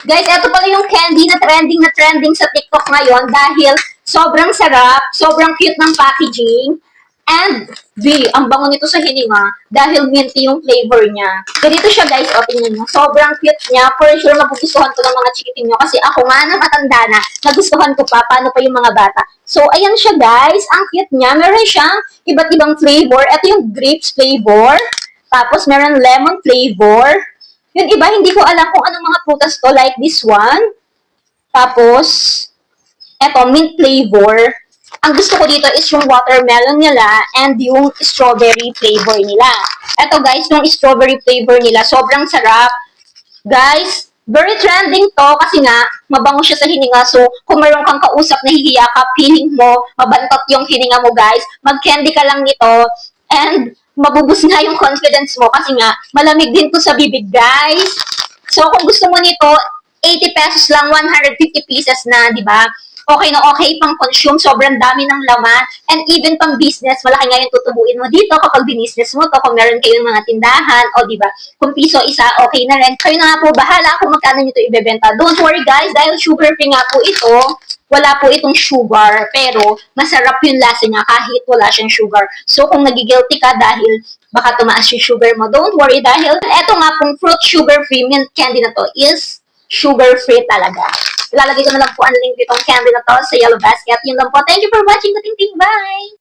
Guys, ito pala yung candy na trending sa TikTok ngayon dahil sobrang sarap, sobrang cute ng packaging, and ang bango nito sa hininga dahil minty yung flavor niya. Ganito siya guys, o tingnan nyo. Sobrang cute niya. For sure, magugustuhan ko ng mga chikiting nyo kasi ako nga na matanda na, nagustuhan ko pa, paano pa yung mga bata. So, ayan siya guys. Ang cute niya. Meron siyang iba't ibang flavor. Ito yung grapes flavor. Tapos, meron lemon flavor. Yung iba, hindi ko alam kung anong mga prutas to, like this one. Tapos, eto, mint flavor. Ang gusto ko dito is yung watermelon nila and yung strawberry flavor nila. Eto guys, yung strawberry flavor nila, sobrang sarap. Guys, very trending to kasi nga, mabango siya sa hininga. So, kung meron kang kausap na hihiyakap, feeling mo, mabantot yung hininga mo guys, mag-candy ka lang nito. And, mabubus nga yung confidence mo kasi nga, malamig din to sa bibig guys. So, kung gusto mo nito, 80 pesos lang, 150 pieces na, di ba? Okay na okay pang consume, sobrang dami ng laman, and even pang business, malaki nga yung tutubuin mo dito kapag binisnes mo to, kung meron kayong mga tindahan, o diba, kung piso isa, okay na rin. Kayo na nga po, bahala kung magkano nyo ito ibebenta. Don't worry guys, dahil sugar-free nga po ito, wala po itong sugar, pero masarap yung lasa niya kahit wala siyang sugar. So, kung nagigilty ka dahil baka tumaas yung sugar mo, don't worry dahil eto nga pong fruit sugar-free mint candy na to is sugar-free talaga. Ilalagay ko na lang po ang link ditong candy na to sa yellow basket. Yun lang po. Thank you for watching. Kating-ting. Bye!